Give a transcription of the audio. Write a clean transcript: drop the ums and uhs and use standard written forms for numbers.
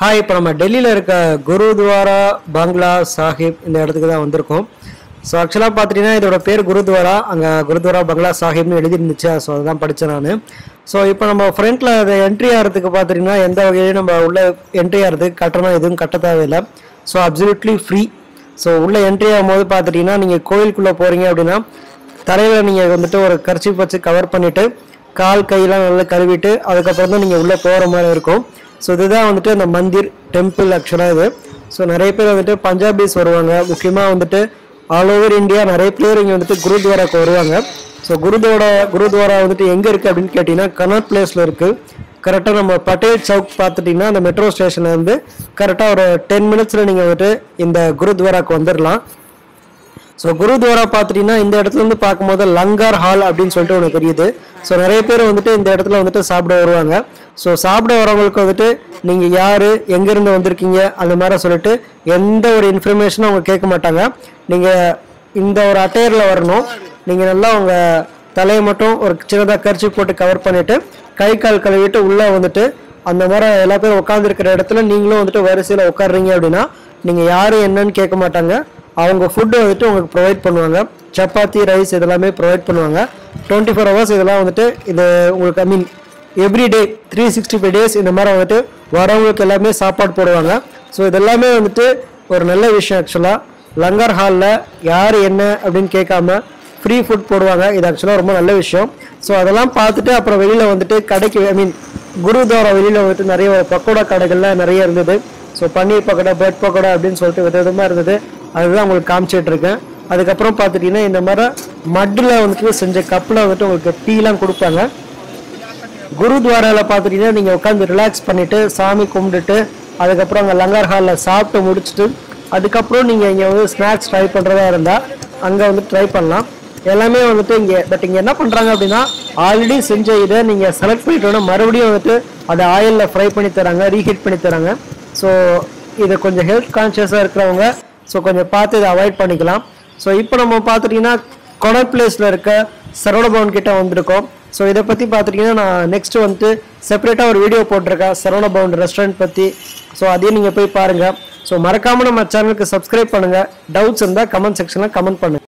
Hi, இப்போ நம்ம டெல்லியில் இருக்க குருத்வாரா பங்களா சாஹிப் இந்த இடத்துக்கு தான் வந்திருக்கோம். ஸோ ஆக்சுவலாக பார்த்துட்டிங்கன்னா இதோட பேர் குருத்வாரா, அங்கே குருத்வாரா பங்களா சாஹிப்னு எழுதிருந்துச்சு. ஸோ அதுதான் படித்தேன் நான். ஸோ இப்போ நம்ம ஃப்ரண்ட்டில் அதை என்ட்ரி ஆகிறதுக்கு பார்த்துட்டிங்கன்னா எந்த வகையிலையும் நம்ம உள்ளே என்ட்ரி ஆகிறதுக்கு கட்டணம் எதுவும் கட்ட தேவையில்லை. So absolutely free. ஸோ உள்ளே என்ட்ரி ஆகும்போது பார்த்துட்டிங்கன்னா நீங்கள் கோயிலுக்குள்ளே போகிறீங்க அப்படின்னா தலையில் நீங்கள் வந்துட்டு ஒரு கர்ச்சீப் வச்சு கவர் பண்ணிவிட்டு கால் கையெல்லாம் நல்லா கழுவிட்டு அதுக்கப்புறம் தான் நீங்கள் உள்ளே போகிற மாதிரி இருக்கும். ஸோ இதுதான் வந்துட்டு அந்த மந்திர் டெம்பிள் ஆக்சுவலாக இது. ஸோ நிறைய பேர் வந்துட்டு பஞ்சாபிஸ் வருவாங்க, முக்கியமாக வந்துட்டு ஆல் ஓவர் இந்தியா நிறைய பேர் இங்கே வந்துட்டு குருத்வாராக்கு வருவாங்க. ஸோ குருத்வாரா வந்துட்டு எங்கே இருக்குது அப்படின்னு கேட்டிங்கன்னா கனாட் பிளேஸில் இருக்குது. கரெக்டாக நம்ம பட்டேல் சவுக் பார்த்துட்டிங்கன்னா அந்த மெட்ரோ ஸ்டேஷன்லேருந்து கரெக்டாக ஒரு 10 மினிட்ஸில் நீங்கள் வந்துட்டு இந்த குருத்வாராக்கு வந்துடலாம். ஸோ குருத்வாரா பார்த்துட்டிங்கன்னா இந்த இடத்துலேருந்து பார்க்கும்போது லங்கர் ஹால் அப்படின்னு சொல்லிட்டு ஒன்று தெரியுது. ஸோ நிறைய பேர் வந்துட்டு இந்த இடத்துல வந்துட்டு சாப்பிட வருவாங்க. ஸோ சாப்பிட வரவங்களுக்கு வந்துட்டு நீங்கள் யார், எங்கேருந்து வந்திருக்கீங்க அந்த மாதிரி சொல்லிட்டு எந்த ஒரு இன்ஃபர்மேஷனும் அவங்க கேட்க மாட்டாங்க. நீங்கள் இந்த ஒரு அட்டையரில் வரணும். நீங்கள் நல்லா உங்கள் தலையை மட்டும் ஒரு சின்னதாக கர்ச்சி போட்டு கவர் பண்ணிவிட்டு கை கால் கழுவிட்டு உள்ளே வந்துட்டு அந்த மாதிரி எல்லா பேரும் உட்காந்துருக்கிற இடத்துல நீங்களும் வந்துட்டு வரிசையில் உட்காடுறீங்க அப்படின்னா நீங்கள் யார் என்னன்னு கேட்க மாட்டாங்க. அவங்க ஃபுட்டு வந்துட்டு உங்களுக்கு ப்ரொவைட் பண்ணுவாங்க. சப்பாத்தி, ரைஸ் இதெல்லாமே ப்ரொவைட் பண்ணுவாங்க. 24 ஹவர்ஸ் இதெல்லாம் வந்துட்டு இது உங்களுக்கு எவ்ரிடே 365 டேஸ் இந்த மாதிரி வந்துட்டு வரவங்களுக்கு எல்லாமே சாப்பாடு போடுவாங்க. ஸோ இதெல்லாமே வந்துட்டு ஒரு நல்ல விஷயம். ஆக்சுவலாக லங்கர் ஹாலில் யார் என்ன அப்படின்னு கேட்காம ஃப்ரீ ஃபுட் போடுவாங்க. இது ஆக்சுவலாக ரொம்ப நல்ல விஷயம். ஸோ அதெல்லாம் பார்த்துட்டு அப்புறம் வெளியில் வந்துட்டு கடைக்கு குருத்வாரா வெளியில் வந்துட்டு நிறைய பக்கோடா கடைகள்லாம் நிறைய இருந்தது. ஸோ பன்னீர் பக்கோடா, பிரெட் பக்கோடா அப்படின்னு சொல்லிட்டு விதவிதமாக இருந்தது. அதுதான் உங்களுக்கு காமிச்சிட்டு இருக்கேன். அதுக்கப்புறம் பார்த்துட்டிங்கன்னா இந்த மாதிரி மட்டில் வந்துட்டு செஞ்ச கப்பில் வந்துட்டு உங்களுக்கு டீலாம் கொடுப்பாங்க. குருத்வாராவில் பார்த்துட்டிங்கன்னா நீங்கள் உட்காந்து ரிலாக்ஸ் பண்ணிவிட்டு சாமி கும்பிட்டுட்டு அதுக்கப்புறம் அங்கே லங்கர் ஹாலில் சாப்பிட்டு முடிச்சுட்டு அதுக்கப்புறம் நீங்கள் இங்கே வந்து ஸ்நாக்ஸ் ட்ரை பண்ணுறதா இருந்தால் அங்கே வந்து ட்ரை பண்ணலாம். எல்லாமே வந்துட்டு இங்கே என்ன பண்ணுறாங்க அப்படின்னா ஆல்ரெடி செஞ்ச இதை நீங்கள் செலக்ட் பண்ணிட்டோன்னா மறுபடியும் வந்துட்டு அதை ஆயிலில் ஃப்ரை பண்ணி தராங்க, ரீஹீட் பண்ணி தராங்க. ஸோ இது கொஞ்சம் ஹெல்த் கான்ஷியஸாக இருக்கிறவங்க ஸோ கொஞ்சம் பார்த்து இதை அவாய்ட் பண்ணிக்கலாம். ஸோ இப்போ நம்ம பார்த்துட்டிங்கன்னா கொனாட் பிளேஸில் இருக்க சரவண பவன் கிட்ட வந்திருக்கோம். ஸோ இதை பற்றி பார்த்துட்டிங்கன்னா நான் நெக்ஸ்ட்டு வந்துட்டு செப்பரேட்டாக ஒரு வீடியோ போட்டிருக்கேன் சரவண பவன் ரெஸ்டாரண்ட் பற்றி. ஸோ அதையும் நீங்கள் போய் பாருங்கள். ஸோ மறக்காமல் நம்ம சேனலுக்கு சப்ஸ்கிரைப் பண்ணுங்கள். டவுட்ஸ் இருந்தால் கமெண்ட் செக்ஷனில் கமெண்ட் பண்ணுங்கள்.